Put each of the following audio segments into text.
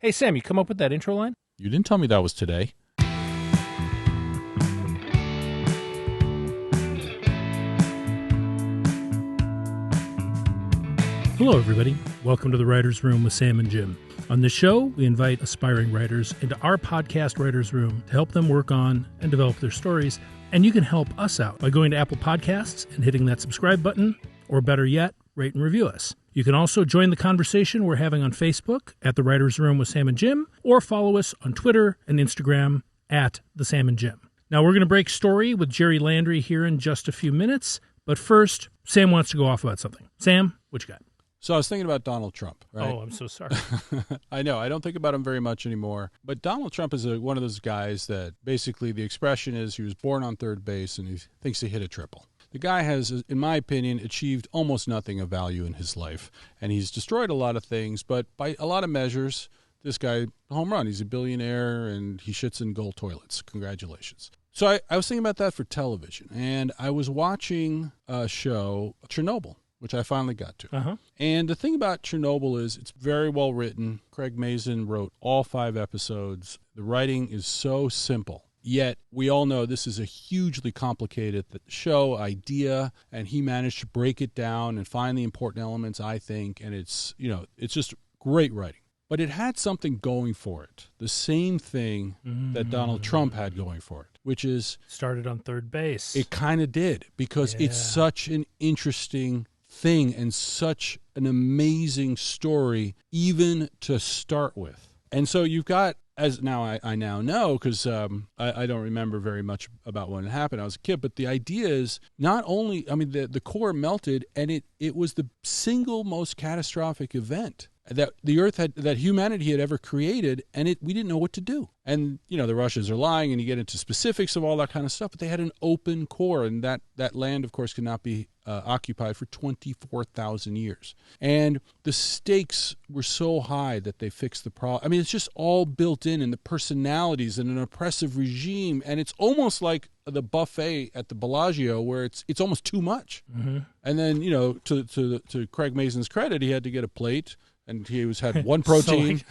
Hey, Sam, you come up with that intro line? You didn't tell me that was today. Hello, everybody. Welcome to the Writer's Room with Sam and Jim. On this show, we invite aspiring writers into our podcast Writer's Room to help them work on and develop their stories. And you can help us out by going to Apple Podcasts and hitting that subscribe button, or better yet, rate and review us. You can also join the conversation we're having on Facebook at the Writer's Room with Sam and Jim, or follow us on Twitter and Instagram at the Sam and Jim. Now, we're going to break story with Jerry Landry here in just a few minutes, but first, Sam wants to go off about something. Sam, what you got? So I was thinking about Donald Trump, right? Oh, I'm so sorry. I know. I don't think about him very much anymore. But Donald Trump is one of those guys that basically the expression is he was born on third base and he thinks he hit a triple. The guy has, in my opinion, achieved almost nothing of value in his life. And he's destroyed a lot of things, but by a lot of measures, this guy, home run. He's a billionaire and he shits in gold toilets. Congratulations. So I was thinking about that for television. And I was watching a show, Chernobyl, which I finally got to. Uh-huh. And the thing about Chernobyl is it's very well written. Craig Mazin wrote all 5 episodes. The writing is so simple. Yet we all know this is a hugely complicated show idea, and he managed to break it down and find the important elements, I think, and it's just great writing. But it had something going for it, the same thing that Donald Trump had going for it, which is... Started on third base. It kind of did, because it's such an interesting thing and such an amazing story, even to start with. And so you've got... As now I now know, because I don't remember very much about when it happened. I was a kid, but the idea is not only, the core melted, and it was the single most catastrophic event that the Earth that humanity had ever created, and we didn't know what to do. And the Russians are lying, and you get into specifics of all that kind of stuff. But they had an open core, and that land, of course, could not be occupied for 24,000 years. And the stakes were so high that they fixed the problem. It's just all built in the personalities and an oppressive regime. And it's almost like the buffet at the Bellagio, where it's almost too much. Mm-hmm. And then, to Craig Mazin's credit, he had to get a plate. And he had one protein,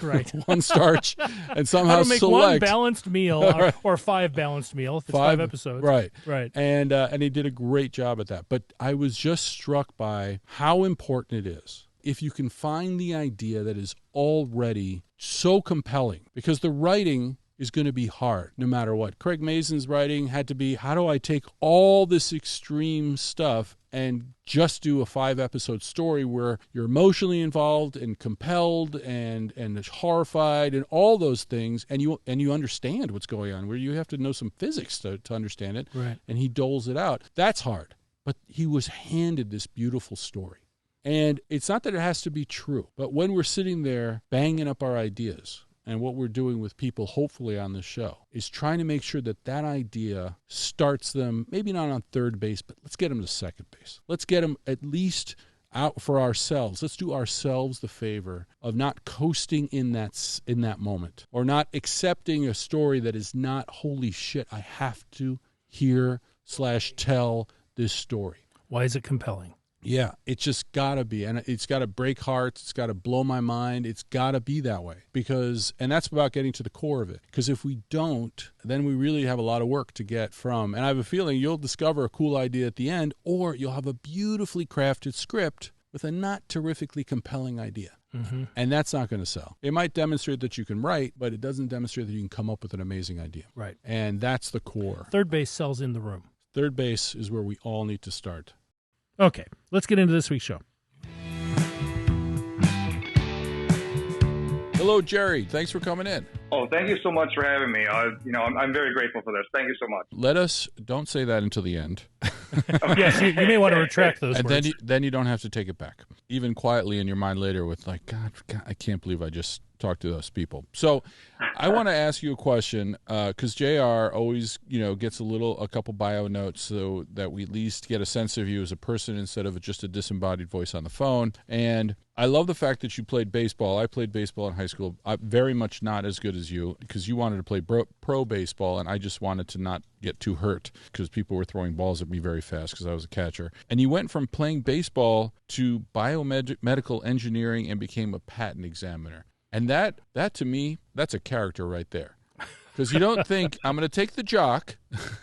one starch, and somehow make select one balanced meal or 5 balanced meals. It's 5 episodes. Right. And he did a great job at that. But I was just struck by how important it is if you can find the idea that is already so compelling, because the writing is going to be hard no matter what. Craig Mazin's writing had to be, how do I take all this extreme stuff and just do a 5-episode story where you're emotionally involved and compelled and horrified and all those things, and you understand what's going on, where you have to know some physics to understand it, right. And he doles it out. That's hard. But he was handed this beautiful story. And it's not that it has to be true, but when we're sitting there banging up our ideas, and what we're doing with people, hopefully on this show, is trying to make sure that idea starts them, maybe not on third base, but let's get them to second base. Let's get them at least out for ourselves. Let's do ourselves the favor of not coasting in that moment, or not accepting a story that is not, holy shit, I have to hear/tell this story. Why is it compelling? Yeah, it's just got to be. And it's got to break hearts. It's got to blow my mind. It's got to be that way. And that's about getting to the core of it. Because if we don't, then we really have a lot of work to get from. And I have a feeling you'll discover a cool idea at the end, or you'll have a beautifully crafted script with a not terrifically compelling idea. Mm-hmm. And that's not going to sell. It might demonstrate that you can write, but it doesn't demonstrate that you can come up with an amazing idea. Right. And that's the core. Third base sells in the room. Third base is where we all need to start. Okay, let's get into this week's show. Hello, Jerry. Thanks for coming in. Oh, thank you so much for having me. I'm very grateful for this. Thank you so much. Don't say that until the end. Yes, you may want to retract those and words. then you don't have to take it back. Even quietly in your mind later with God, I can't believe I just talked to those people. So I want to ask you a question because JR always, gets a couple bio notes so that we at least get a sense of you as a person instead of just a disembodied voice on the phone. And I love the fact that you played baseball. I played baseball in high school. I'm very much not as good as you because you wanted to play pro baseball, and I just wanted to not get too hurt because people were throwing balls at me very fast because I was a catcher. And you went from playing baseball to biomedical engineering and became a patent examiner. And that to me, that's a character right there. Because you don't think, I'm going to take the jock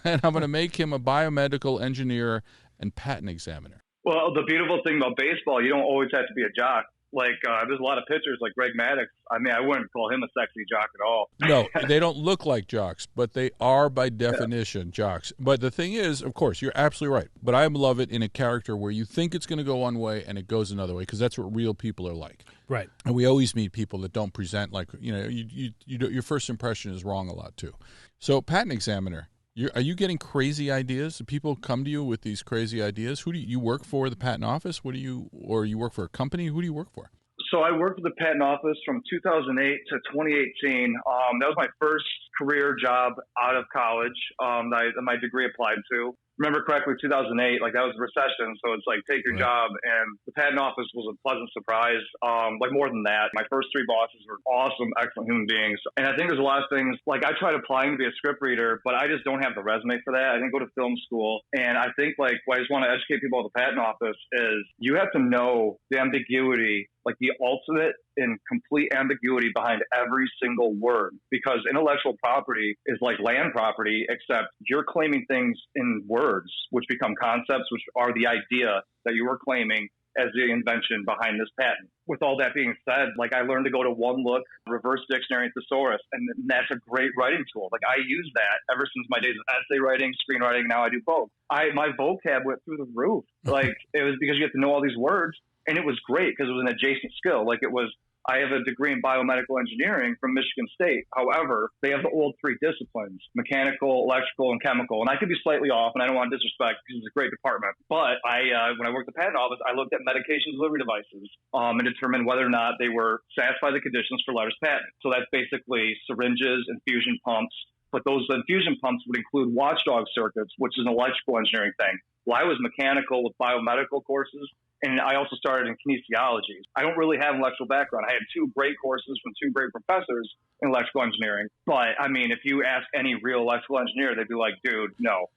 and I'm going to make him a biomedical engineer and patent examiner. Well, the beautiful thing about baseball, you don't always have to be a jock. Like, there's a lot of pitchers like Greg Maddux. I mean, I wouldn't call him a sexy jock at all. No, they don't look like jocks, but they are by definition jocks. But the thing is, of course, you're absolutely right. But I love it in a character where you think it's going to go one way and it goes another way, because that's what real people are like. Right. And we always meet people that don't present like, your first impression is wrong a lot too. So, patent examiner. Are you getting crazy ideas? Do people come to you with these crazy ideas? Who do you work for? The patent office? Or you work for a company? Who do you work for? So I worked for the patent office from 2008 to 2018. That was my first career job out of college that my degree applied to. Remember correctly, 2008, like that was a recession. So it's like, take your job. And the patent office was a pleasant surprise. Like more than that, my first three bosses were awesome, excellent human beings. And I think there's a lot of things, like I tried applying to be a script reader, but I just don't have the resume for that. I didn't go to film school. And I think like what I just want to educate people about the patent office is you have to know the ambiguity, like the ultimate and complete ambiguity behind every single word, because intellectual property is like land property, except you're claiming things in words, which become concepts, which are the idea that you were claiming as the invention behind this patent. With all that being said, like I learned to go to one look, reverse dictionary thesaurus, and that's a great writing tool. Like I use that ever since my days of essay writing, screenwriting. Now I do both. My vocab went through the roof. Like it was because you have to know all these words, and it was great because it was an adjacent skill. Like I have a degree in biomedical engineering from Michigan State. However, they have the old three disciplines, mechanical, electrical, and chemical. And I could be slightly off, and I don't want to disrespect because it's a great department. But when I worked at the patent office, I looked at medication delivery devices and determined whether or not they were satisfy the conditions for letters patent. So that's basically syringes, infusion pumps. But those infusion pumps would include watchdog circuits, which is an electrical engineering thing. Well, I was mechanical with biomedical courses, and I also started in kinesiology. I don't really have an electrical background. I had two great courses from two great professors in electrical engineering. But, I mean, if you ask any real electrical engineer, they'd be like, dude, no,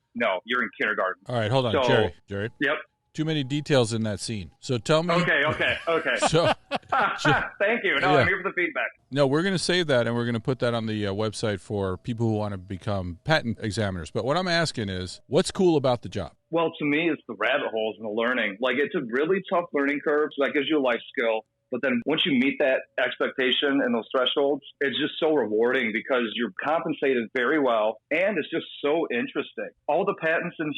you're in kindergarten. All right, hold on, Jerry. Yep. Too many details in that scene. So tell me. Okay. So, thank you. No, I'm here for the feedback. No, we're going to save that, and we're going to put that on the website for people who want to become patent examiners. But what I'm asking is, what's cool about the job? Well, to me, it's the rabbit holes and the learning. Like, it's a really tough learning curve, so that gives you a life skill. But then once you meet that expectation and those thresholds, it's just so rewarding because you're compensated very well, and it's just so interesting. All the patents in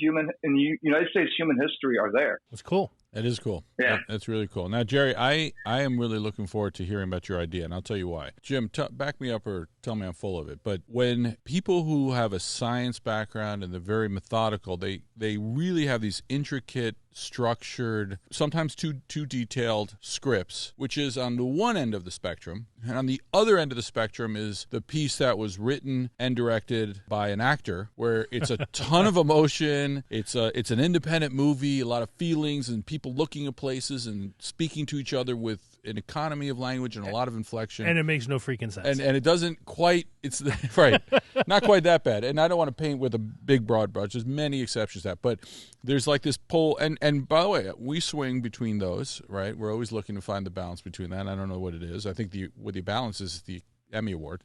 United States human history are there. That's cool. That is cool. Yeah. That's really cool. Now, Jerry, I am really looking forward to hearing about your idea, and I'll tell you why. Jim, back me up or tell me I'm full of it. But when people who have a science background and they're very methodical, they really have these intricate, structured, sometimes too detailed scripts, which is on the one end of the spectrum. And on the other end of the spectrum is the piece that was written and directed by an actor, where it's a ton of emotion. It's an independent movie, a lot of feelings and people looking at places and speaking to each other with an economy of language and a lot of inflection. And it makes no freaking sense. And it doesn't quite, it's right, not quite that bad. And I don't want to paint with a big broad brush. There's many exceptions to that. But there's like this pull. And by the way, we swing between those, right? We're always looking to find the balance between that. I don't know what it is. I think what the balance is the Emmy Award.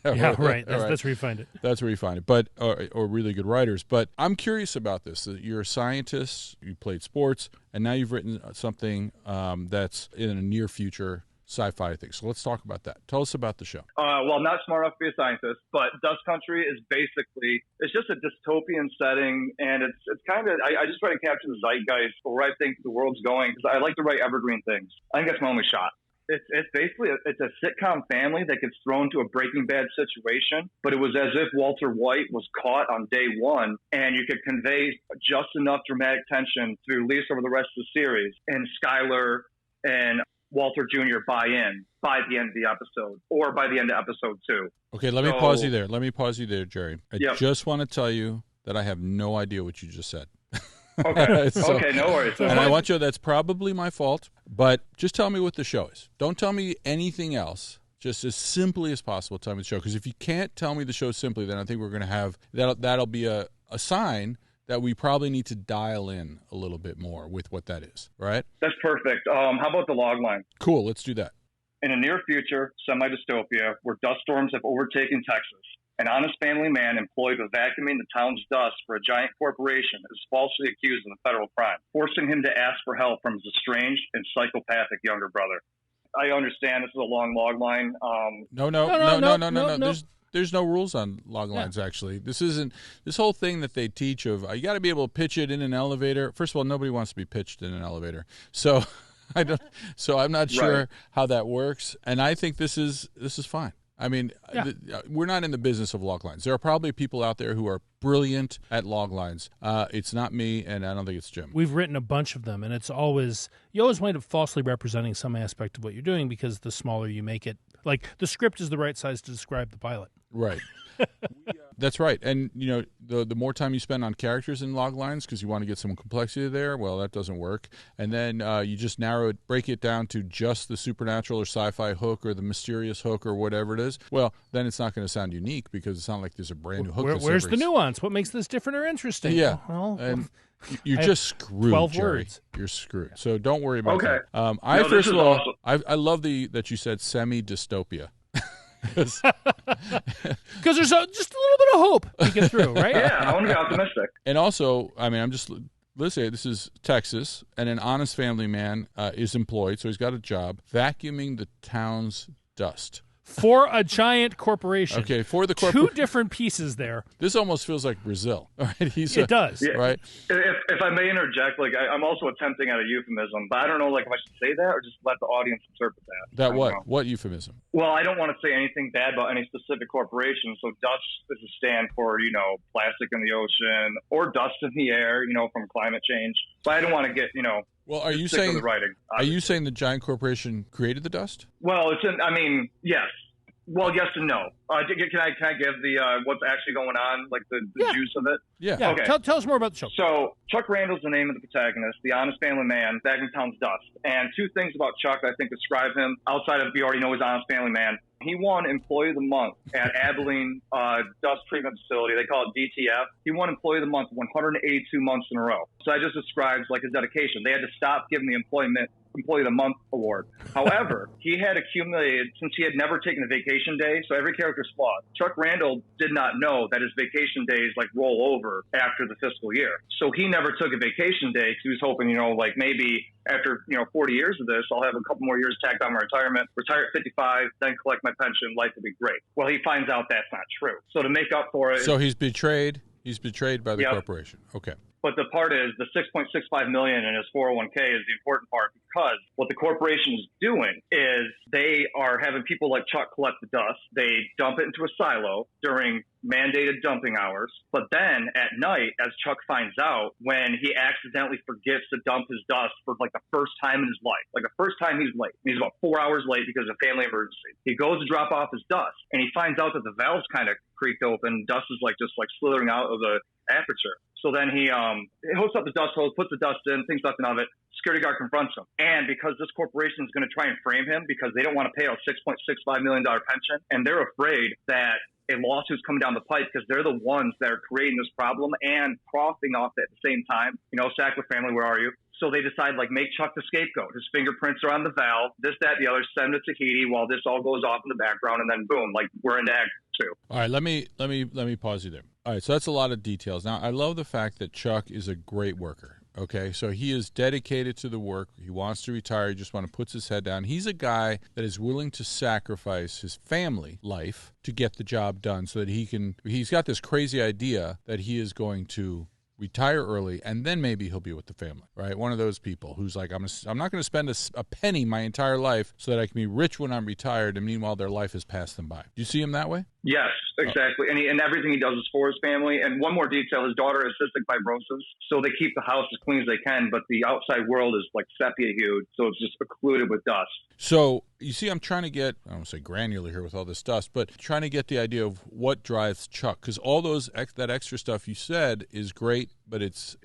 Yeah, right. That's where you find it. That's where you find it. But or really good writers. But I'm curious about this. You're a scientist. You played sports, and now you've written something that's in a near future sci-fi thing. So let's talk about that. Tell us about the show. Well, I'm not smart enough to be a scientist, but Dust Country is basically, it's just a dystopian setting, and it's kind of, I just try to capture the zeitgeist or where I think the world's going, because I like to write evergreen things. I think that's my only shot. It's basically it's a sitcom family that gets thrown to a Breaking Bad situation, but it was as if Walter White was caught on day one, and you could convey just enough dramatic tension to at least over the rest of the series, and Skyler and Walter Jr. buy in by the end of the episode or by the end of episode 2. Okay, let me pause you there, Jerry. I just want to tell you that I have no idea what you just said. Okay. Okay, no worries. And I want you, that's probably my fault, but just tell me what the show is. Don't tell me anything else. Just as simply as possible, tell me the show. Because if you can't tell me the show simply, then I think we're going to have, that'll be a sign that we probably need to dial in a little bit more with what that is, right? That's perfect. How about the log line? Cool, let's do that. In a near future semi-dystopia where dust storms have overtaken Texas, an honest family man employed with vacuuming the town's dust for a giant corporation is falsely accused of a federal crime, forcing him to ask for help from his estranged and psychopathic younger brother. I understand this is a long log line. No. There's no rules on log lines, actually. This whole thing that they teach of you got to be able to pitch it in an elevator. First of all, nobody wants to be pitched in an elevator. So I'm not sure how that works. And I think this is fine. I mean, we're not in the business of log lines. There are probably people out there who are brilliant at log lines. It's not me, and I don't think it's Jim. We've written a bunch of them, and you always wind up falsely representing some aspect of what you're doing because the smaller you make it, like the script is the right size to describe the pilot. Right. That's right. And, the more time you spend on characters in log lines because you want to get some complexity there, well, that doesn't work. And then you just break it down to just the supernatural or sci-fi hook or the mysterious hook or whatever it is. Well, then it's not going to sound unique because it's not like there's a brand new hook. Where's the nuance? What makes this different or interesting? Yeah. Well, and you're just screwed, 12 Jerry. Words. You're screwed. So don't worry about that. First of all, I love that you said semi-dystopia. Because there's just a little bit of hope to get through, right? Yeah, I want to be optimistic. And also, let's say this is Texas, and an honest family man is employed, so he's got a job, vacuuming the town's dust. For a giant corporation. Okay, for the corporation. Two different pieces there. This almost feels like Brazil. All right? It does. Yeah. Right? If I may interject, I'm also attempting at a euphemism, but I don't know if I should say that or just let the audience interpret that. That what? Know. What euphemism? Well, I don't want to say anything bad about any specific corporation. So dust is a stand for, plastic in the ocean or dust in the air, from climate change. But I don't want to get, Well, are you saying the giant corporation created the dust? Well, yes. Well, yes and no. Can I give the what's actually going on, like the juice of it? Yeah. Okay. Tell us more about the show. So Chuck Randall's the name of the protagonist, the honest family man, vacuuming town's dust. And two things about Chuck I think describe him outside of we already know he's honest family man. He won Employee of the Month at Abilene Dust Treatment Facility. They call it DTF. He won Employee of the Month 182 months in a row. So that just describes his dedication. They had to stop giving the Employee of the Month award. However, he had accumulated, since he had never taken a vacation day, so every character's flawed. Chuck Randall did not know that his vacation days roll over after the fiscal year. So he never took a vacation day because he was hoping, maybe after, 40 years of this, I'll have a couple more years tacked on my retirement, retire at 55, then collect my pension. Life will be great. Well, he finds out that's not true. So to make up for it. So he's betrayed. He's betrayed by the corporation. Okay. But the part is the $6.65 million in his 401k is the important part because what the corporation is doing is they are having people like Chuck collect the dust. They dump it into a silo during mandated dumping hours. But then at night, as Chuck finds out, when he accidentally forgets to dump his dust for the first time in his life, the first time he's late. He's about 4 hours late because of a family emergency. He goes to drop off his dust and he finds out that the valves kind of creaked open. Dust is just slithering out of the aperture. So then he hooks up the dust hose, puts the dust in, thinks nothing of it. Security guard confronts him. And because this corporation is going to try and frame him because they don't want to pay a $6.65 million pension, and they're afraid that a lawsuit's coming down the pipe because they're the ones that are creating this problem and profiting off it at the same time. Sackler family, where are you? So they decide, make Chuck the scapegoat. His fingerprints are on the valve, this, that, the other, send it to Tahiti while this all goes off in the background, and then boom, we're into Act 2. All right, let me pause you there. All right, so that's a lot of details. Now, I love the fact that Chuck is a great worker. Okay, so he is dedicated to the work. He wants to retire. He just puts his head down. He's a guy that is willing to sacrifice his family life to get the job done so that he's got this crazy idea that he is going to retire early, and then maybe he'll be with the family, right? One of those people who's I'm not going to spend a penny my entire life so that I can be rich when I'm retired, and meanwhile their life has passed them by. Do you see him that way? Yes, exactly. And everything he does is for his family. And one more detail, his daughter has cystic fibrosis, so they keep the house as clean as they can, but the outside world is sepia hued, so it's just occluded with dust. So you see, I'm trying to get, I don't want to say granular here with all this dust, but trying to get the idea of what drives Chuck, because all that extra stuff you said is great, but it's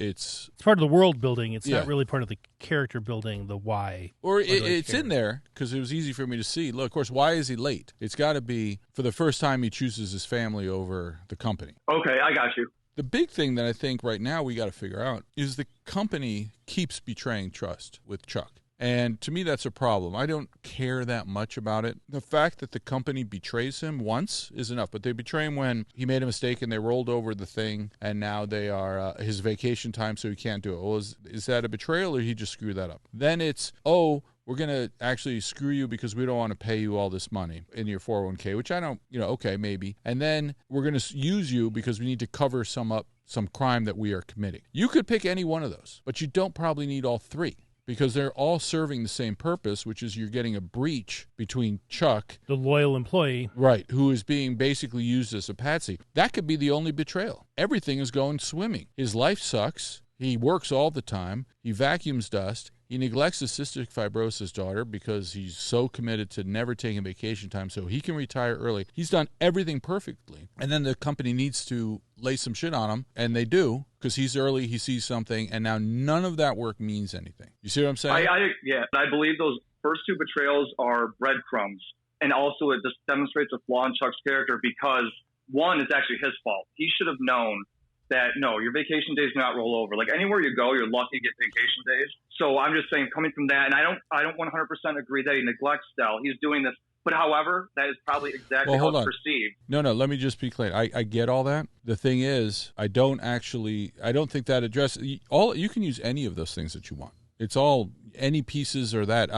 part of the world building. It's not really part of the character building, the why. Or it's in there because it was easy for me to see. Look, of course, why is he late? It's got to be for the first time he chooses his family over the company. Okay, I got you. The big thing that I think right now we got to figure out is the company keeps betraying trust with Chuck. And to me, that's a problem. I don't care that much about it. The fact that the company betrays him once is enough, but they betray him when he made a mistake and they rolled over the thing, and now they are his vacation time, so he can't do it. Well, is that a betrayal, or he just screwed that up? Then it's, we're going to actually screw you because we don't want to pay you all this money in your 401k, which I don't, okay, maybe. And then we're going to use you because we need to cover some crime that we are committing. You could pick any one of those, but you don't probably need all three, because they're all serving the same purpose, which is you're getting a breach between Chuck, the loyal employee, right, who is being basically used as a patsy. That could be the only betrayal. Everything is going swimming. His life sucks. He works all the time. He vacuums dust. He neglects his cystic fibrosis daughter because he's so committed to never taking vacation time so he can retire early. He's done everything perfectly. And then the company needs to lay some shit on him, and they do, because he's early, he sees something, and now none of that work means anything. You see what I'm saying? I believe those first two betrayals are breadcrumbs. And also it just demonstrates a flaw in Chuck's character, because one is actually his fault. He should have known that, no, your vacation days do not roll over. Like, anywhere you go, you're lucky to get vacation days. So I'm just saying, coming from that, and I don't 100% agree that he neglects Dell. He's doing this. But however, that is probably exactly how it's perceived. No, let me just be clear. I get all that. The thing is, I don't think that addresses you can use any of those things that you want. It's all any pieces or that.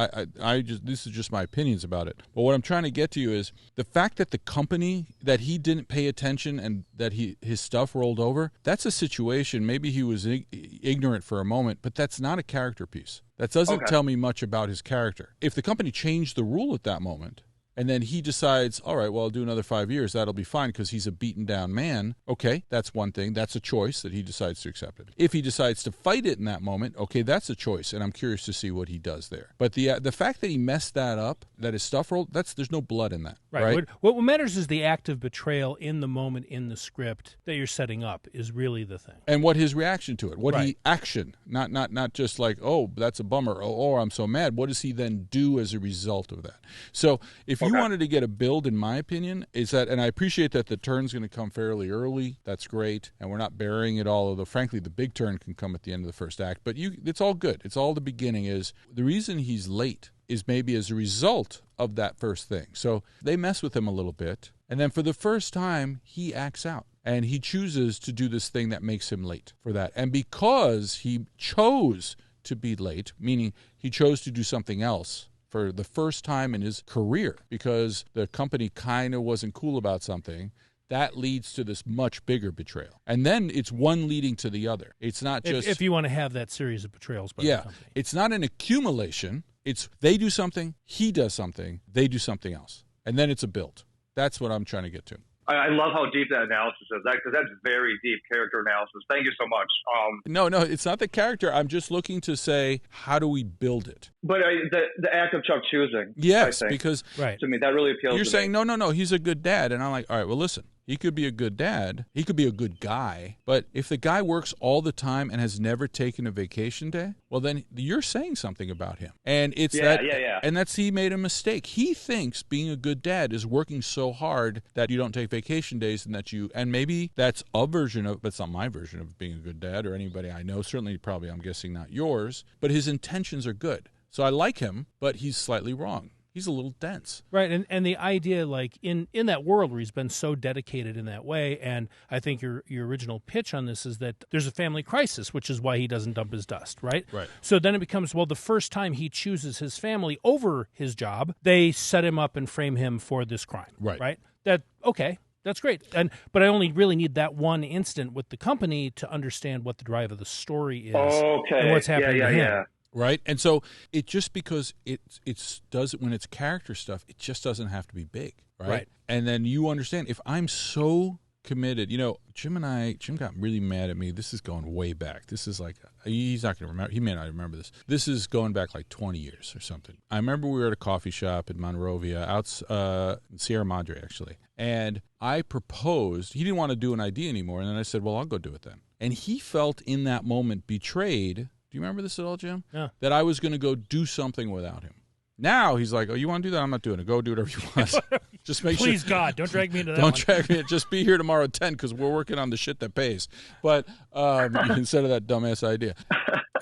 This is just my opinions about it. But what I'm trying to get to you is the fact that the company, that he didn't pay attention and that his stuff rolled over, that's a situation. Maybe he was ignorant for a moment, but that's not a character piece. That doesn't tell me much about his character. If the company changed the rule at that moment, and then he decides, all right, well, I'll do another 5 years. That'll be fine because he's a beaten down man. Okay, that's one thing. That's a choice that he decides to accept it. If he decides to fight it in that moment, okay, that's a choice, and I'm curious to see what he does there. But the fact that he messed that up, that his stuff rolled, there's no blood in that. Right. What matters is the act of betrayal in the moment in the script that you're setting up is really the thing. And what his reaction to it, he action, not just like, oh, that's a bummer, oh, I'm so mad. What does he then do as a result of that? So if you wanted to get a build, in my opinion, is that, and I appreciate that the turn's going to come fairly early. That's great. And we're not burying it all, although frankly, the big turn can come at the end of the first act. But it's all good. It's all the beginning. Is the reason he's late is maybe as a result of that first thing. So they mess with him a little bit. And then for the first time, he acts out. And he chooses to do this thing that makes him late for that. And because he chose to be late, meaning he chose to do something else for the first time in his career, because the company kind of wasn't cool about something, that leads to this much bigger betrayal. And then it's one leading to the other. It's not just... If you want to have that series of betrayals by the company. It's not an accumulation. It's they do something, he does something, they do something else. And then it's a build. That's what I'm trying to get to. I love how deep that analysis is, because that's very deep character analysis. Thank you so much. No, it's not the character. I'm just looking to say, how do we build it? But the act of Chuck choosing. Yes, because to me, that really appeals to me. You're saying, no, he's a good dad. And I'm like, all right, well, listen. He could be a good dad. He could be a good guy. But if the guy works all the time and has never taken a vacation day, well, then you're saying something about him. And it's and that's he made a mistake. He thinks being a good dad is working so hard that you don't take vacation days and maybe that's a version of, but it's not my version of being a good dad or anybody I know. Certainly, probably, I'm guessing not yours. But his intentions are good. So I like him, but he's slightly wrong. He's a little dense. Right, and the idea, like, in that world where he's been so dedicated in that way, and I think your original pitch on this is that there's a family crisis, which is why he doesn't dump his dust, right? Right. So then it becomes, well, the first time he chooses his family over his job, they set him up and frame him for this crime. Right? That's great. But I only really need that one instant with the company to understand what the drive of the story is and what's happening to him. Yeah. Right? And so it just because it does when it's character stuff, it just doesn't have to be big, right? And then you understand, if I'm so committed, Jim got really mad at me. This is going way back. This is like, he's not going to remember. He may not remember this. This is going back like 20 years or something. I remember we were at a coffee shop in Monrovia, in Sierra Madre, actually. And I proposed, he didn't want to do an idea anymore. And then I said, well, I'll go do it then. And he felt in that moment betrayed. Do you remember this at all, Jim? Yeah. That I was going to go do something without him. Now he's like, oh, you want to do that? I'm not doing it. Go do whatever you want. Just make Please, God, don't drag me into that Don't drag me. Just be here tomorrow at 10 because we're working on the shit that pays. But instead of that dumbass idea.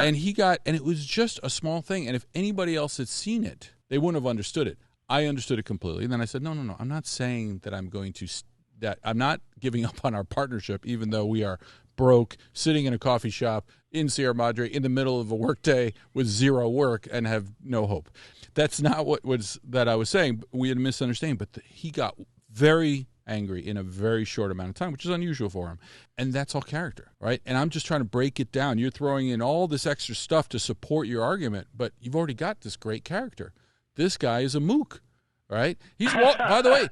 and it was just a small thing. And if anybody else had seen it, they wouldn't have understood it. I understood it completely. And then I said, no. I'm not saying that that I'm not giving up on our partnership, even though we are broke, sitting in a coffee shop in Sierra Madre in the middle of a workday with zero work and have no hope. That's not that I was saying. We had a misunderstanding, but he got very angry in a very short amount of time, which is unusual for him. And that's all character, right? And I'm just trying to break it down. You're throwing in all this extra stuff to support your argument, but you've already got this great character. This guy is a mook. Right? By the way,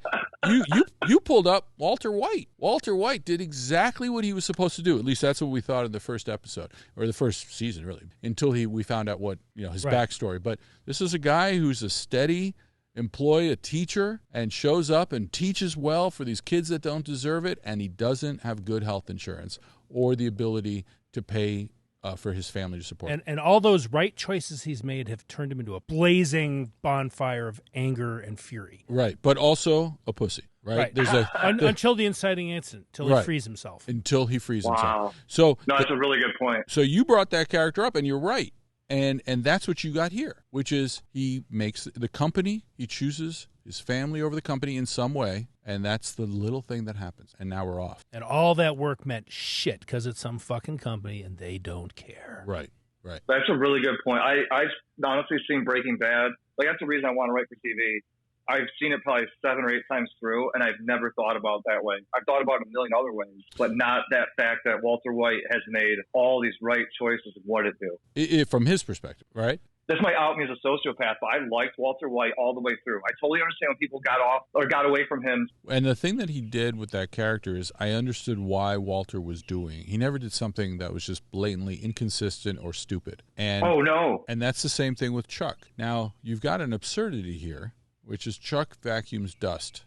you pulled up Walter White. Walter White did exactly what he was supposed to do. At least that's what we thought in the first episode, or the first season, really, until we found out what his backstory. But this is a guy who's a steady employee, a teacher, and shows up and teaches well for these kids that don't deserve it, and he doesn't have good health insurance or the ability to pay for his family to support. And all those right choices he's made have turned him into a blazing bonfire of anger and fury. Right, but also a pussy. Right. There's until the inciting incident, until he frees himself. Until he frees himself. Wow. So that's a really good point. So you brought that character up, and you're right. And that's what you got here, which is he makes the company, he chooses his family over the company in some way, and that's the little thing that happens. And now we're off. And all that work meant shit because it's some fucking company and they don't care. Right. That's a really good point. I've honestly seen Breaking Bad. Like, that's the reason I want to write for TV. I've seen it probably 7 or 8 times through, and I've never thought about it that way. I've thought about it a million other ways, but not that fact that Walter White has made all these right choices of what to do. From his perspective, right? This might out me as a sociopath, but I liked Walter White all the way through. I totally understand when people got off or got away from him. And the thing that he did with that character is I understood why Walter was doing. He never did something that was just blatantly inconsistent or stupid. And, oh, no. And that's the same thing with Chuck. Now, you've got an absurdity here, which is Chuck vacuums dust.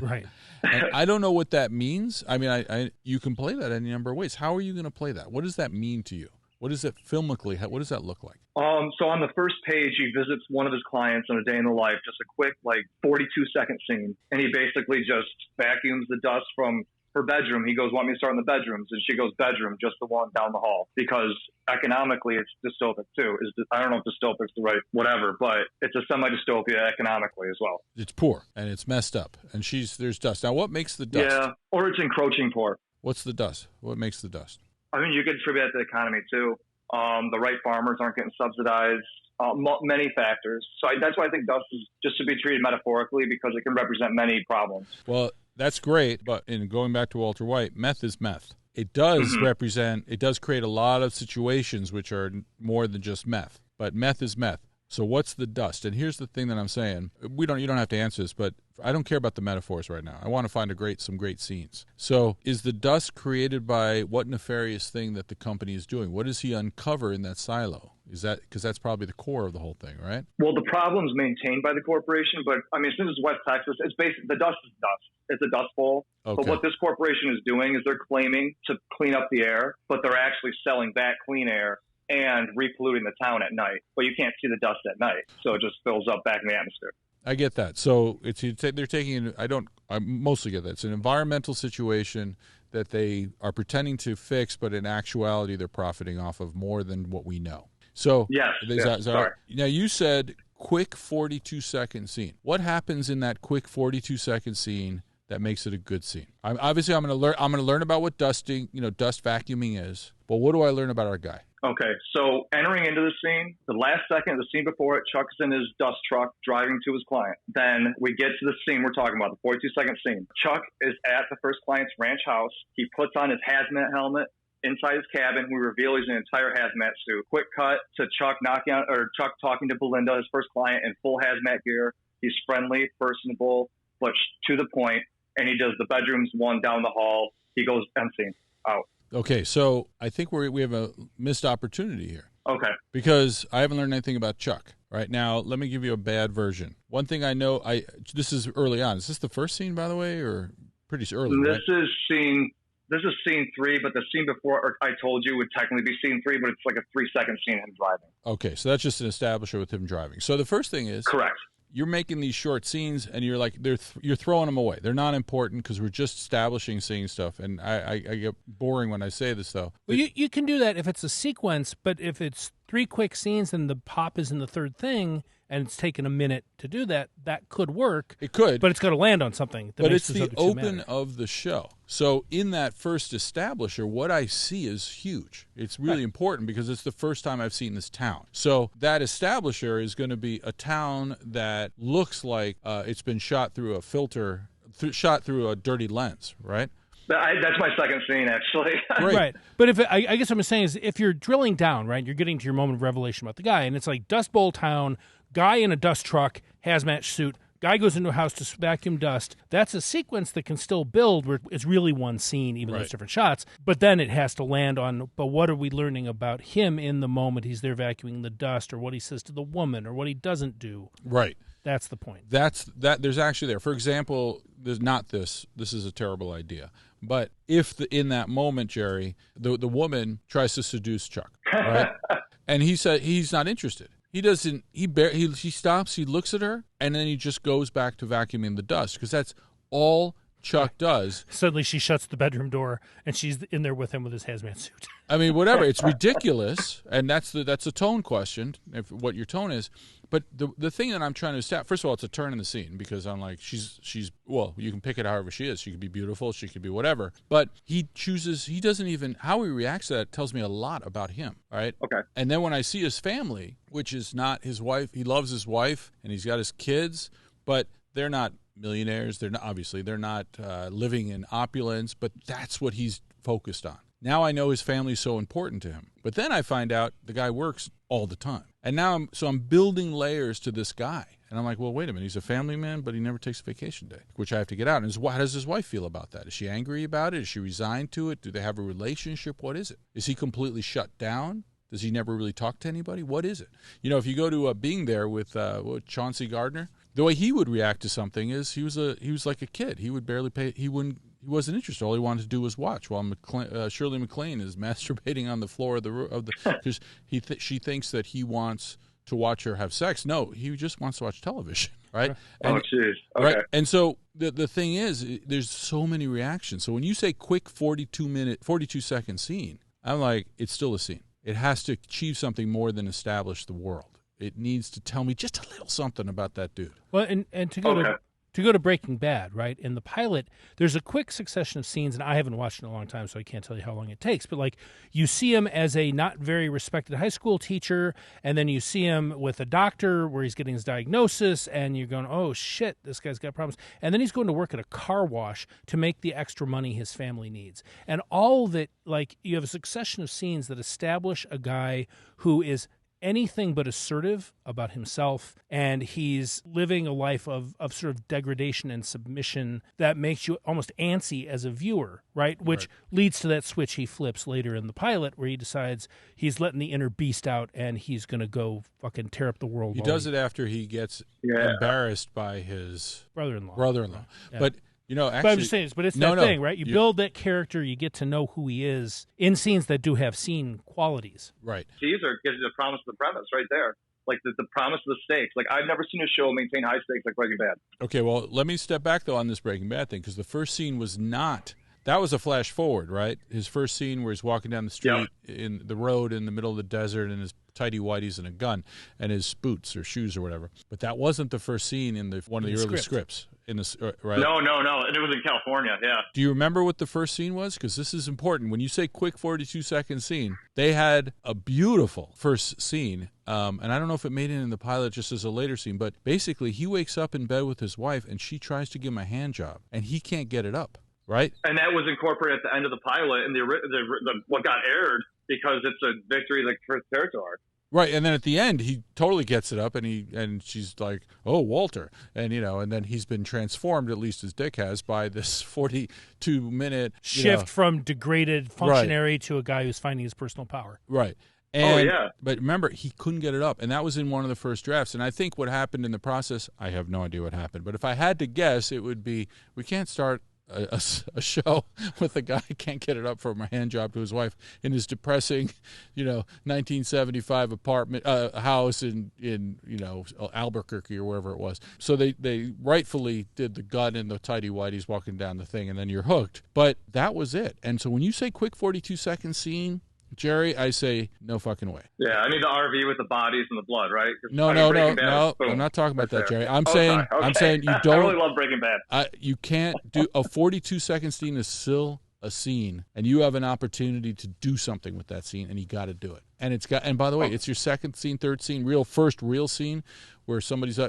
Right. And I don't know what that means. I mean, you can play that any number of ways. How are you going to play that? What does that mean to you? What is it filmically? What does that look like? So on the first page, he visits one of his clients on a day in the life, just a quick, 42-second scene. And he basically just vacuums the dust from her bedroom. He goes, want me to start in the bedrooms? And she goes, bedroom, just the one down the hall. Because economically, it's dystopic, too. I don't know if dystopic's the right whatever, but it's a semi-dystopia economically as well. It's poor, and it's messed up. And there's dust. Now, what makes the dust? Yeah, or it's encroaching poor. What's the dust? What makes the dust? I mean, you could attribute that to the economy, too. The right farmers aren't getting subsidized, many factors. So that's why I think dust is just to be treated metaphorically because it can represent many problems. Well, that's great, but in going back to Walter White, meth is meth. It does it does create a lot of situations which are more than just meth, but meth is meth. So what's the dust? And here's the thing that I'm saying. You don't have to answer this, but I don't care about the metaphors right now. I want to find some great scenes. So is the dust created by what nefarious thing that the company is doing? What does he uncover in that silo? Is that because that's probably the core of the whole thing, right? Well, the problem's maintained by the corporation, but I mean, since it's West Texas, it's basically the dust is dust. It's a dust bowl. Okay. But what this corporation is doing is they're claiming to clean up the air, but they're actually selling back clean air and repolluting the town at night. But you can't see the dust at night, so it just fills up back in the atmosphere. I get that. So they're taking. I mostly get that. It's an environmental situation that they are pretending to fix, but in actuality, they're profiting off of more than what we know. So yes. Sorry. Now you said quick 42-second scene. What happens in that quick 42-second scene that makes it a good scene? I'm going to learn. I'm going to learn about what dust vacuuming is. But what do I learn about our guy? Okay, so entering into the scene, the last second of the scene before it, Chuck's in his dust truck driving to his client. Then we get to the scene we're talking about, the 42-second scene. Chuck is at the first client's ranch house. He puts on his hazmat helmet. Inside his cabin, we reveal he's in an entire hazmat suit. Quick cut to Chuck talking to Belinda, his first client, in full hazmat gear. He's friendly, personable, but to the point. And he does the bedrooms one down the hall. He goes end scene, out. Okay, so I think we have a missed opportunity here. Okay. Because I haven't learned anything about Chuck. Right now, let me give you a bad version. One thing I know, this is early on. Is this the first scene, by the way, or pretty early? This is scene 3, but the scene before I told you would technically be scene 3, but it's like a 3-second scene of him driving. Okay, so that's just an establisher with him driving. So the first thing is... Correct. you're making these short scenes, and you're like, you're throwing them away. They're not important because we're just establishing seeing stuff. And I get boring when I say this, though. Well, you can do that if it's a sequence, but if it's 3 quick scenes and the pop is in the third thing, and it's taken a minute to do that, that could work. It could. But it's got to land on something. But it's the open of the show. So in that first establisher, what I see is huge. It's really important because it's the first time I've seen this town. So that establisher is going to be a town that looks like it's been shot through a filter, shot through a dirty lens, right? That's my second scene, actually. Right. But I guess what I'm saying is if you're drilling down, right, you're getting to your moment of revelation about the guy, and it's like Dust Bowl Town, guy in a dust truck, hazmat suit, guy goes into a house to vacuum dust. That's a sequence that can still build where it's really one scene, even though it's different shots. But then it has to land on, but what are we learning about him in the moment he's there vacuuming the dust, or what he says to the woman, or what he doesn't do. Right. That's the point. There's actually there. For example, there's not this. This is a terrible idea. But if in that moment, Jerry, the woman tries to seduce Chuck, right? And he said he's not interested. He doesn't. He stops. He looks at her, and then he just goes back to vacuuming the dust because that's all Chuck does. Suddenly, she shuts the bedroom door, and she's in there with him with his hazmat suit. I mean, whatever. It's ridiculous, and that's a tone question. What your tone is. But the thing that I'm trying to establish, first of all, it's a turn in the scene because I'm like, she's well, you can pick it however she is. She could be beautiful. She could be whatever. But he doesn't even, how he reacts to that tells me a lot about him, right? Okay. And then when I see his family, which is not his wife, he loves his wife and he's got his kids, but they're not millionaires. They're not living in opulence, but that's what he's focused on. Now I know his family's so important to him. But then I find out the guy works all the time. And now I'm building layers to this guy. And I'm like, well, wait a minute. He's a family man, but he never takes a vacation day, which I have to get out. And how does his wife feel about that? Is she angry about it? Is she resigned to it? Do they have a relationship? What is it? Is he completely shut down? Does he never really talk to anybody? What is it? You know, if you go to Being There with Chauncey Gardner, the way he would react to something is he was like a kid. He would barely pay. He wasn't interested. All he wanted to do was watch while Shirley MacLaine is masturbating on the floor of the because she thinks that he wants to watch her have sex. No, he just wants to watch television, right? Oh, jeez. Okay. Right? And so the thing is, there's so many reactions. So when you say quick 42-second scene, I'm like, it's still a scene. It has to achieve something more than establish the world. It needs to tell me just a little something about that dude. Well, and to go to Breaking Bad, right? In the pilot, there's a quick succession of scenes, and I haven't watched it in a long time, so I can't tell you how long it takes. But like, you see him as a not very respected high school teacher, and then you see him with a doctor where he's getting his diagnosis, and you're going, "Oh shit, this guy's got problems." And then he's going to work at a car wash to make the extra money his family needs, and all that. Like, you have a succession of scenes that establish a guy who is anything but assertive about himself, and he's living a life of sort of degradation and submission that makes you almost antsy as a viewer, right? Which leads to that switch he flips later in the pilot where he decides he's letting the inner beast out and he's going to go fucking tear up the world. He does it after he gets embarrassed by his brother-in-law. Yeah. But you know, actually, but I'm just saying, but it's that thing, right? You build that character, you get to know who he is in scenes that do have scene qualities. Right. Teaser gives you the promise of the premise right there. Like the promise of the stakes. Like, I've never seen a show maintain high stakes like Breaking Bad. Okay, well, let me step back, though, on this Breaking Bad thing, because the first scene was not... That was a flash forward, right? His first scene where he's walking down the street in the road in the middle of the desert and his tighty whities and a gun and his boots or shoes or whatever. But that wasn't the first scene in one of the early scripts. Right? No. And it was in California, yeah. Do you remember what the first scene was? Because this is important. When you say quick 42-second scene, they had a beautiful first scene. And I don't know if it made it in the pilot just as a later scene, but basically he wakes up in bed with his wife and she tries to give him a hand job and he can't get it up. Right, and that was incorporated at the end of the pilot and the what got aired because it's a victory like for territory. Right, and then at the end he totally gets it up, and she's like, "Oh, Walter," and and then he's been transformed, at least his dick has, by this 42-minute shift from degraded functionary to a guy who's finding his personal power. Right. And, but remember, he couldn't get it up, and that was in one of the first drafts. And I think what happened in the process, I have no idea what happened, but if I had to guess, it would be we can't start a show with a guy who can't get it up from a hand job to his wife in his depressing, 1975 apartment house in Albuquerque or wherever it was. So they rightfully did the gun and the tidy whities walking down the thing, and then you're hooked. But that was it. And so when you say quick 42-second scene, Jerry, I say no fucking way. Yeah, I need the RV with the bodies and the blood, right? No. I'm not talking about that, Jerry. I'm saying you don't. I really love Breaking Bad. You can't do a 42-second scene is still a scene, and you have an opportunity to do something with that scene, and you got to do it. And by the way, it's your second scene, third scene, first real scene where somebody's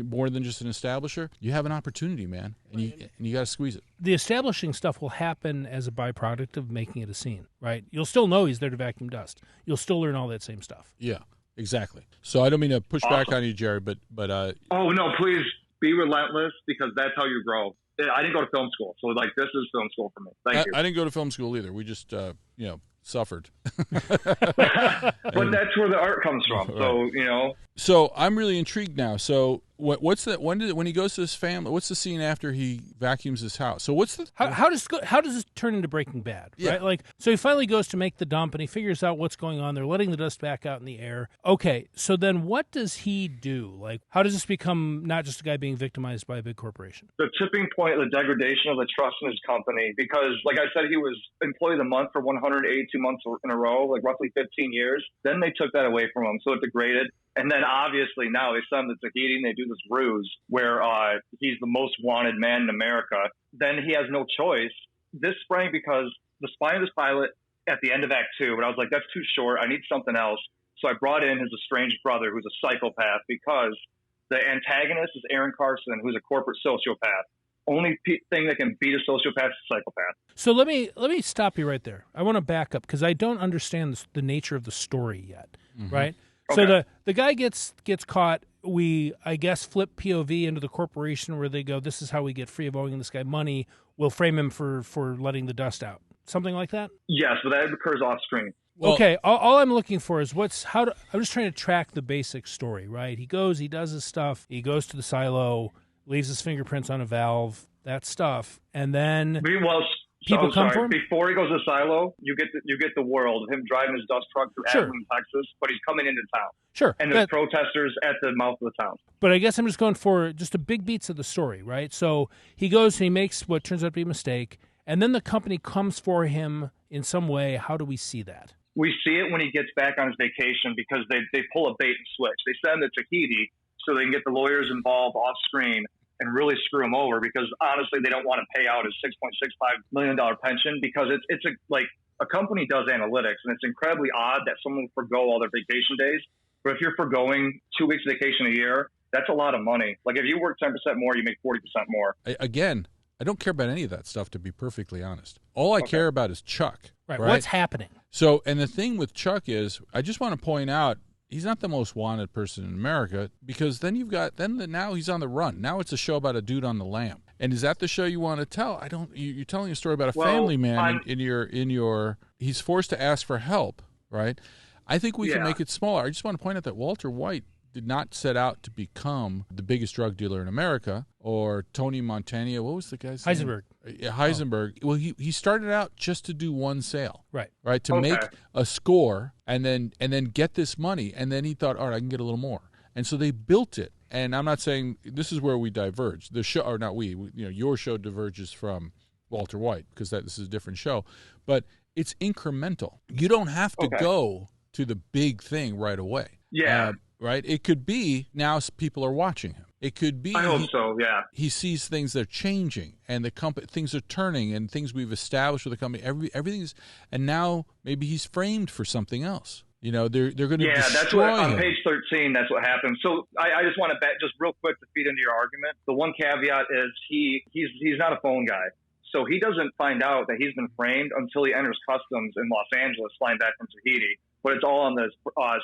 more than just an establisher. You have an opportunity, man, and you got to squeeze it. The establishing stuff will happen as a byproduct of making it a scene, right? You'll still know he's there to vacuum dust. You'll still learn all that same stuff. Yeah, exactly. So I don't mean to push back on you, Jerry, but oh no, please be relentless, because that's how you grow. I didn't go to film school, so this is film school for me. Thank you. I didn't go to film school either. We just suffered. But that's where the art comes from. So So I'm really intrigued now. So what's that? When he goes to his family? What's the scene after he vacuums his house? So what's the how does this turn into Breaking Bad? Yeah. Right? So he finally goes to make the dump and he figures out what's going on. They're letting the dust back out in the air. Okay, so then what does he do? How does this become not just a guy being victimized by a big corporation? The tipping point of the degradation of the trust in his company, because like I said, he was employee of the month for 182 months in a row, roughly 15 years. Then they took that away from him, so it degraded. And then obviously now they send him to Tahiti and they do this ruse where he's the most wanted man in America. Then he has no choice. This sprang because the spine of this pilot at the end of Act 2, but I was like, that's too short. I need something else. So I brought in his estranged brother, who's a psychopath, because the antagonist is Aaron Carson, who's a corporate sociopath. Only thing that can beat a sociopath is a psychopath. So let me stop you right there. I want to back up because I don't understand the nature of the story yet, right? Okay. So the guy gets caught. We, I guess, flip POV into the corporation where they go, this is how we get free of owing this guy money. We'll frame him for letting the dust out. Something like that? Yes, but that occurs off screen. Well, okay, all I'm looking for is I'm just trying to track the basic story, right? He goes, he does his stuff, he goes to the silo, leaves his fingerprints on a valve, that stuff, and then people come for him? Before he goes to the silo, you get the world of him driving his dust truck through Abilene, Texas, but he's coming into town. Sure. And there's protesters at the mouth of the town. But I guess I'm just going for just the big beats of the story, right? So he goes and he makes what turns out to be a mistake, and then the company comes for him in some way. How do we see that? We see it when he gets back on his vacation because they pull a bait and switch. They send him to Tahiti so they can get the lawyers involved off screen and really screw him over, because honestly they don't want to pay out his $6.65 million pension, because it's a company does analytics, and it's incredibly odd that someone will forgo all their vacation days. But if you're forgoing 2 weeks vacation a year, that's a lot of money. If you work 10% more, you make 40% more. Again, I don't care about any of that stuff, to be perfectly honest. All I care about is Chuck. Right. What's happening? So, and the thing with Chuck is, I just want to point out, he's not the most wanted person in America, because then now he's on the run. Now it's a show about a dude on the lam. And is that the show you want to tell? You're telling a story about a family man he's forced to ask for help, right? I think we can make it smaller. I just want to point out that Walter White did not set out to become the biggest drug dealer in America, or Tony Montana. What was the guy's name? Heisenberg. Well, he started out just to do one sale. Right. To make a score and then get this money. And then he thought, all right, I can get a little more. And so they built it. And I'm not saying this is where we diverge. The show, or not your show diverges from Walter White, because this is a different show. But it's incremental. You don't have to go to the big thing right away. Yeah. Right? It could be now people are watching him. It could be. I hope so, yeah. He sees things that are changing, and things are turning, and things we've established with the company. Everything's, and now maybe he's framed for something else. They're going to destroy him. Yeah, that's what on page 13. That's what happened. So I just want to just real quick to feed into your argument. The one caveat is he's not a phone guy. So he doesn't find out that he's been framed until he enters customs in Los Angeles, flying back from Tahiti. But it's all on the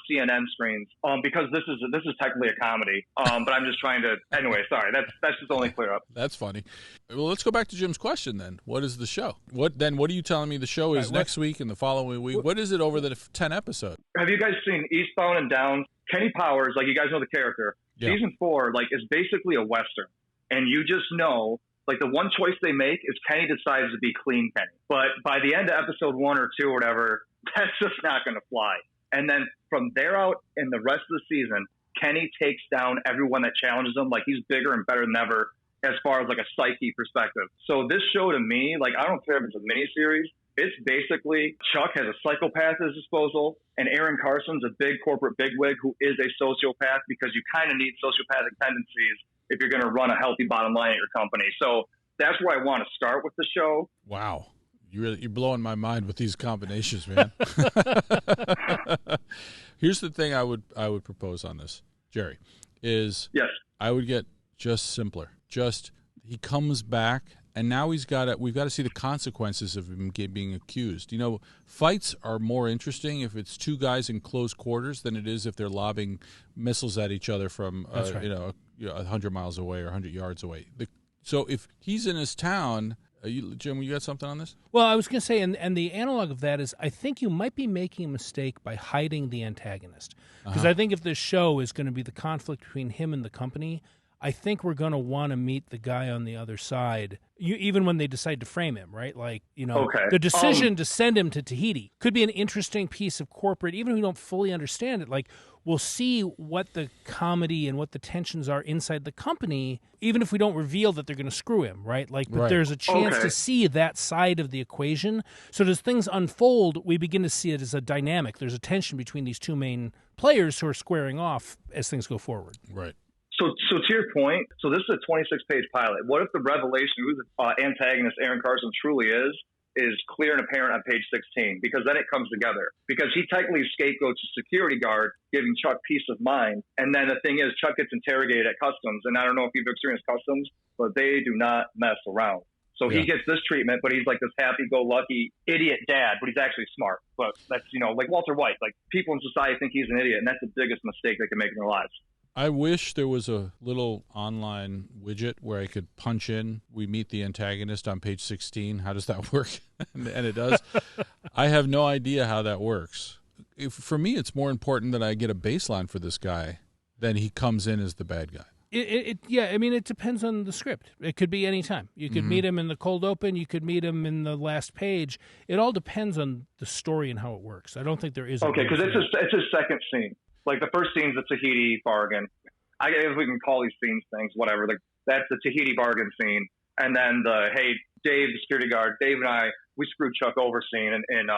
CNN screens because this is technically a comedy. But I'm just trying to. Anyway, sorry. That's just only clear up. That's funny. Well, let's go back to Jim's question then. What is the show? What are you telling me the show is next week and the following week? What is it over the 10 episodes? Have you guys seen Eastbound and Down? Kenny Powers, you guys know the character. Yeah. Season 4, is basically a Western. And you just know, Like the one choice they make is Kenny decides to be clean Kenny. But by the end of episode 1 or 2 or whatever, that's just not going to fly. And then from there out in the rest of the season, Kenny takes down everyone that challenges him. Like he's bigger and better than ever as far as like a psyche perspective. So this show to me, like I don't care if it's a miniseries. It's basically Chuck has a psychopath at his disposal, and Aaron Carson's a big corporate bigwig who is a sociopath, because you kind of need sociopathic tendencies if you're going to run a healthy bottom line at your company. So that's where I want to start with the show. Wow. You're blowing my mind with these combinations, man. Here's the thing I would propose on this, Jerry, is yes. I would get just simpler. Just he comes back, and now we've got to see the consequences of him being accused. You know, fights are more interesting if it's two guys in close quarters than it is if they're lobbing missiles at each other from 100 miles away or 100 yards away. So if he's in his town, Jim, you got something on this? Well, I was going to say, and the analog of that is, I think you might be making a mistake by hiding the antagonist. Because I think if this show is going to be the conflict between him and the company, I think we're going to want to meet the guy on the other side, even when they decide to frame him, right? Like, you know, the decision to send him to Tahiti could be an interesting piece of corporate, even if we don't fully understand it. Like, we'll see what the comedy and what the tensions are inside the company, even if we don't reveal that they're going to screw him, right? Like, but there's a chance to see that side of the equation. So as things unfold, we begin to see it as a dynamic. There's a tension between these two main players who are squaring off as things go forward. Right. So to your point, so this is a 26-page pilot. What if the revelation who the antagonist Aaron Carson truly is clear and apparent on page 16? Because then it comes together. Because he technically scapegoats a security guard, giving Chuck peace of mind. And then the thing is, Chuck gets interrogated at customs. And I don't know if you've experienced customs, but they do not mess around. So he gets this treatment, but he's like this happy-go-lucky idiot dad, but he's actually smart. But that's, you know, like Walter White. Like, people in society think he's an idiot, and that's the biggest mistake they can make in their lives. I wish there was a little online widget where I could punch in, we meet the antagonist on page 16. How does that work? And it does. I have no idea how that works. For me, it's more important that I get a baseline for this guy than he comes in as the bad guy. I mean, it depends on the script. It could be any time. You could meet him in the cold open. You could meet him in the last page. It all depends on the story and how it works. I don't think there is. Okay, because it's a second scene. Like the first scene's the Tahiti bargain. I guess we can call these scenes things, whatever. Like that's the Tahiti bargain scene, and then hey, Dave, the security guard, Dave and I, we screwed Chuck over scene in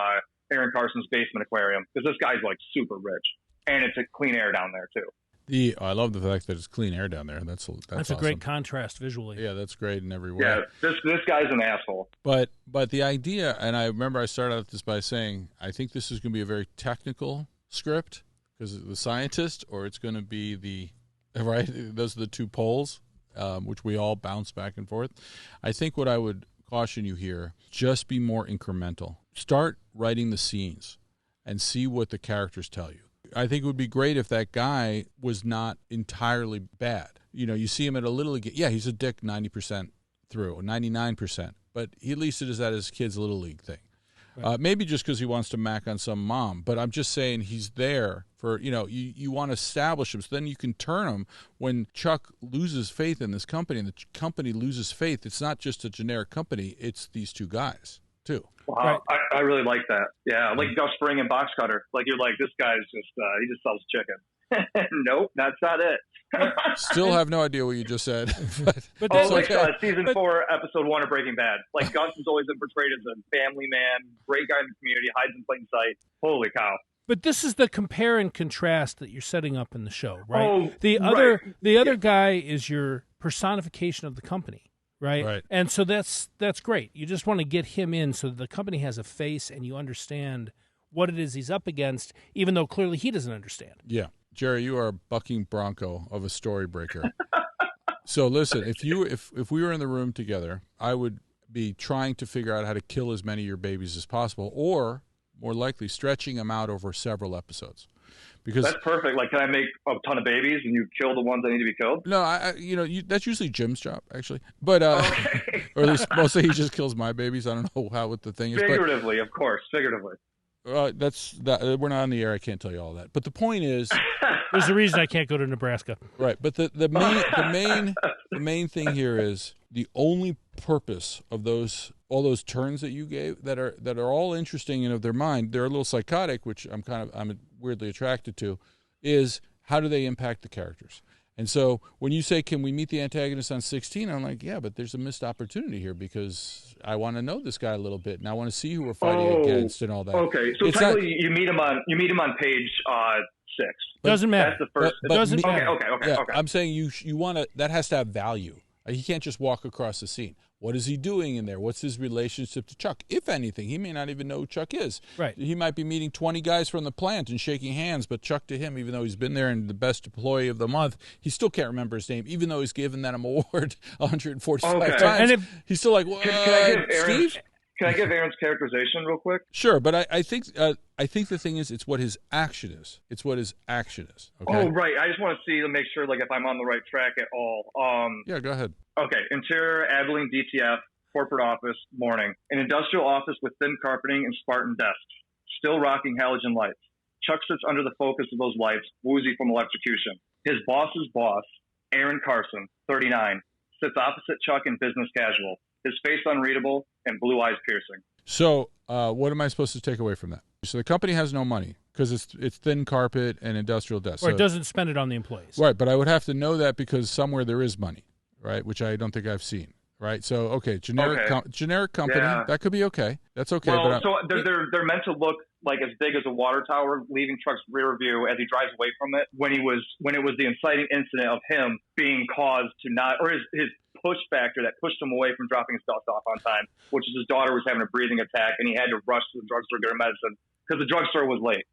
Aaron Carson's basement aquarium, because this guy's like super rich, and it's a clean air down there too. I love the fact that it's clean air down there. That's awesome. A great contrast visually. Yeah, that's great in every way. Yeah, this guy's an asshole. But the idea, and I remember I started out this by saying, I think this is going to be a very technical script, because of the scientist, or it's going to be those are the two poles, which we all bounce back and forth. I think what I would caution you here, just be more incremental. Start writing the scenes and see what the characters tell you. I think it would be great if that guy was not entirely bad. You know, you see him at a little league. Yeah, he's a dick 90% through, 99%, but he at least is at his kid's little league thing. Right. Maybe just because he wants to mac on some mom, but I'm just saying he's there for, you want to establish him, so then you can turn him when Chuck loses faith in this company and the company loses faith. It's not just a generic company, it's these two guys too. Wow, right. I really like that. Yeah, like Gus Fring and Box Cutter. Like you're like, this guy's just, he just sells chicken. Nope, that's not it. Still have no idea what you just said. But season 4, episode 1 of Breaking Bad. Like Gus has always been portrayed as a family man, great guy in the community, hides in plain sight. Holy cow. But this is the compare and contrast that you're setting up in the show, right? The other guy is your personification of the company. Right. And so that's great. You just want to get him in so that the company has a face and you understand what it is he's up against, even though clearly he doesn't understand. Yeah. Jerry, you are a bucking bronco of a story breaker. So listen, if we were in the room together, I would be trying to figure out how to kill as many of your babies as possible, or more likely stretching them out over several episodes. Because that's perfect. Like, can I make a ton of babies and you kill the ones that need to be killed? No, that's usually Jim's job, actually. But okay. Or at least mostly he just kills my babies. I don't know what the thing is. Figuratively, of course, figuratively. We're not on the air. I can't tell you all that. But the point is, There's a reason I can't go to Nebraska. Right, but the main thing here is the only purpose of all those turns that you gave that are all interesting and of their mind. They're a little psychotic, which I'm weirdly attracted to. Is how do they impact the characters? And so when you say, can we meet the antagonist on 16? I'm like, yeah, but there's a missed opportunity here because I want to know this guy a little bit and I want to see who we're fighting against and all that. Okay, so technically you meet him on page 6. Doesn't matter. That's the first. It doesn't matter. Okay. I'm saying you want to. That has to have value. He can't just walk across the scene. What is he doing in there? What's his relationship to Chuck? If anything, he may not even know who Chuck is. Right. He might be meeting 20 guys from the plant and shaking hands, but Chuck to him, even though he's been there and the best employee of the month, he still can't remember his name, even though he's given that award 145 times. And he's still like, Steve? Can I give Aaron's characterization real quick? Sure, but I think the thing is, it's what his action is. Okay? Oh, right. I just want to see to make sure, if I'm on the right track at all. Yeah, go ahead. Okay. Interior, Abilene DTF, corporate office, morning. An industrial office with thin carpeting and Spartan desks, still rocking halogen lights. Chuck sits under the focus of those lights, woozy from electrocution. His boss's boss, Aaron Carson, 39, sits opposite Chuck in business casual. His face unreadable and blue eyes piercing. So what am I supposed to take away from that? So the company has no money because it's thin carpet and industrial desks. Or it doesn't spend it on the employees. Right, but I would have to know that because somewhere there is money, right, which I don't think I've seen. Right, so generic company, that could be okay. That's okay. Well, so they're meant to look like as big as a water tower, leaving Chuck's rear view as he drives away from it. When it was the inciting incident of him being caused to not, or his push factor that pushed him away from dropping his dust off on time, which is his daughter was having a breathing attack and he had to rush to the drugstore to get her medicine because the drugstore was late.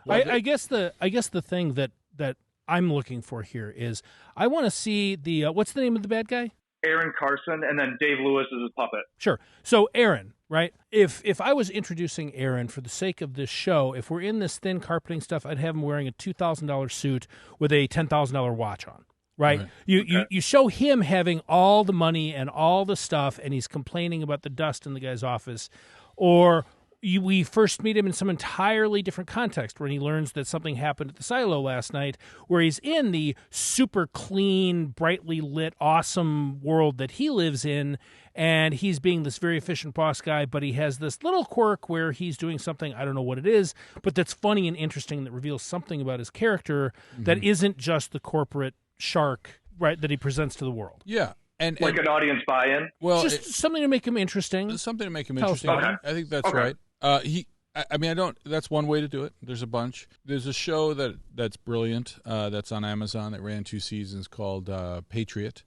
I guess the thing that I'm looking for here is I want to see the what's the name of the bad guy? Aaron Carson, and then Dave Lewis is his puppet. Sure. So Aaron, right? If I was introducing Aaron for the sake of this show, if we're in this thin carpeting stuff, I'd have him wearing a $2,000 suit with a $10,000 watch on. Right? You show him having all the money and all the stuff, and he's complaining about the dust in the guy's office, or we first meet him in some entirely different context when he learns that something happened at the silo last night, where he's in the super clean, brightly lit, awesome world that he lives in, and he's being this very efficient boss guy, but he has this little quirk where he's doing something, I don't know what it is, but that's funny and interesting, that reveals something about his character that isn't just the corporate shark, right, that he presents to the world. Yeah. And an audience buy-in? Well, just something to make him interesting. Something to make him interesting. Okay. I think that's right. That's one way to do it. There's a bunch. There's a show that's brilliant that's on Amazon that ran 2 seasons called Patriot.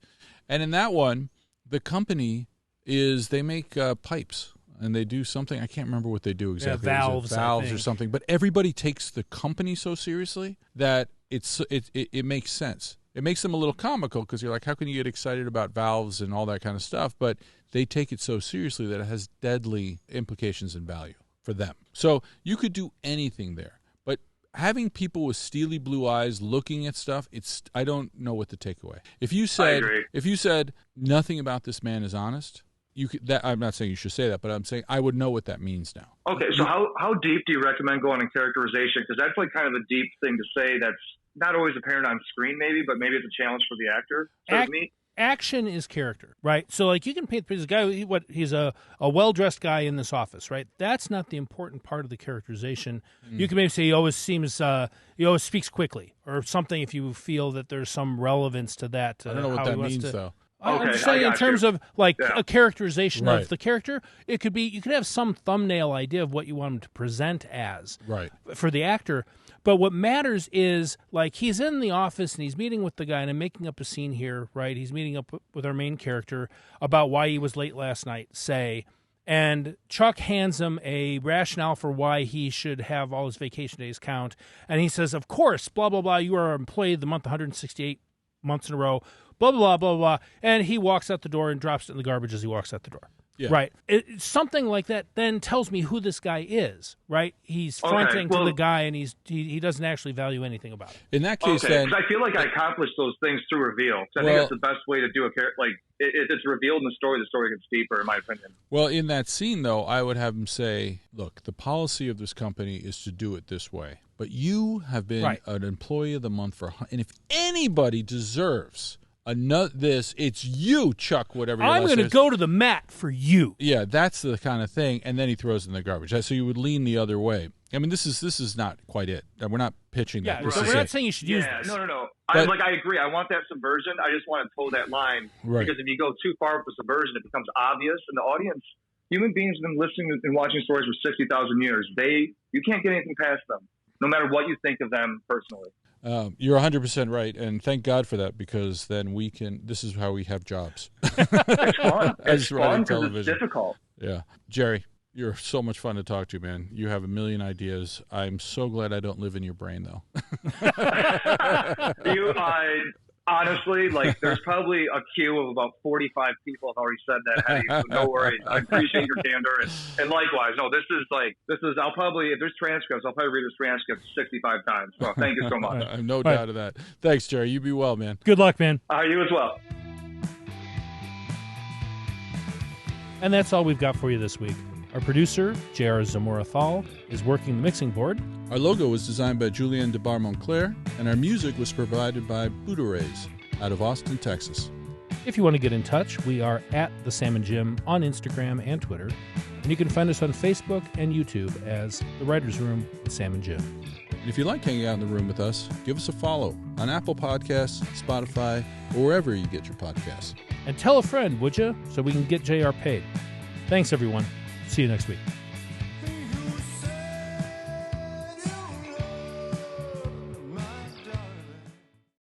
And in that one, the company they make pipes. And they do something, I can't remember what they do exactly. Yeah, valves or something. But everybody takes the company so seriously that it makes sense. It makes them a little comical because you're like, how can you get excited about valves and all that kind of stuff? But they take it so seriously that it has deadly implications and value for them. So you could do anything there. But having people with steely blue eyes looking at stuff, I don't know what to take away. If you said nothing about this man is honest, I'm not saying you should say that, but I'm saying I would know what that means now. Okay, so how deep do you recommend going in characterization? Because that's kind of a deep thing to say that's not always apparent on screen, but maybe it's a challenge for the actor. Action is character, right? So you can paint this guy, he's a well-dressed guy in this office, right? That's not the important part of the characterization. You can maybe say he always speaks quickly or something if you feel that there's some relevance to that. I don't know what that means, though. I'm just saying in terms of a characterization of the character, it could be you could have some thumbnail idea of what you want him to present as for the actor. But what matters is he's in the office and he's meeting with the guy, and I'm making up a scene here, right? He's meeting up with our main character about why he was late last night, and Chuck hands him a rationale for why he should have all his vacation days count. And he says, of course, blah, blah, blah, you are our employee of the month 168 months in a row, blah, blah, blah, blah, blah. And he walks out the door and drops it in the garbage as he walks out the door. Yeah. Right. Something like that then tells me who this guy is, right? He's fronting to the guy, and he doesn't actually value anything about it. In that case, then... I feel like I accomplished those things through reveal. So I think that's the best way to do a character. If it's revealed in the story gets deeper, in my opinion. Well, in that scene, though, I would have him say, look, the policy of this company is to do it this way. But you have been an employee of the month and if anybody deserves it's you, Chuck, whatever your I'm going to go to the mat for you. Yeah, that's the kind of thing. And then he throws it in the garbage. So you would lean the other way. I mean, this is not quite it. We're not pitching that. Yeah, so we're not saying you should use this. No. I agree. I want that subversion. I just want to toe that line. Right. Because if you go too far with the subversion, it becomes obvious. And the audience, human beings have been listening and watching stories for 60,000 years. You can't get anything past them, no matter what you think of them personally. You're 100% right, and thank God for that, because then this is how we have jobs. It's fun. It's fun because it's difficult. Yeah. Jerry, you're so much fun to talk to, man. You have a million ideas. I'm so glad I don't live in your brain, though. Honestly, there's probably a queue of about 45 people have already said that ahead of you, so no worries. I appreciate your candor, and likewise. No, this is, I'll probably, if there's transcripts, I'll probably read this transcript 65 times. So thank you so much. I have no doubt of that. Thanks, Jerry. You be well, man. Good luck, man. You as well. And that's all we've got for you this week. Our producer, J.R. Zamora-Thal, is working the mixing board. Our logo was designed by Julien Debar-Monclair, and our music was provided by Buddha-Rays out of Austin, Texas. If you want to get in touch, we are at The Sam and Jim on Instagram and Twitter. And you can find us on Facebook and YouTube as The Writers' Room with Sam and Jim. And if you like hanging out in the room with us, give us a follow on Apple Podcasts, Spotify, or wherever you get your podcasts. And tell a friend, would you, so we can get JR paid. Thanks, everyone. See you next week.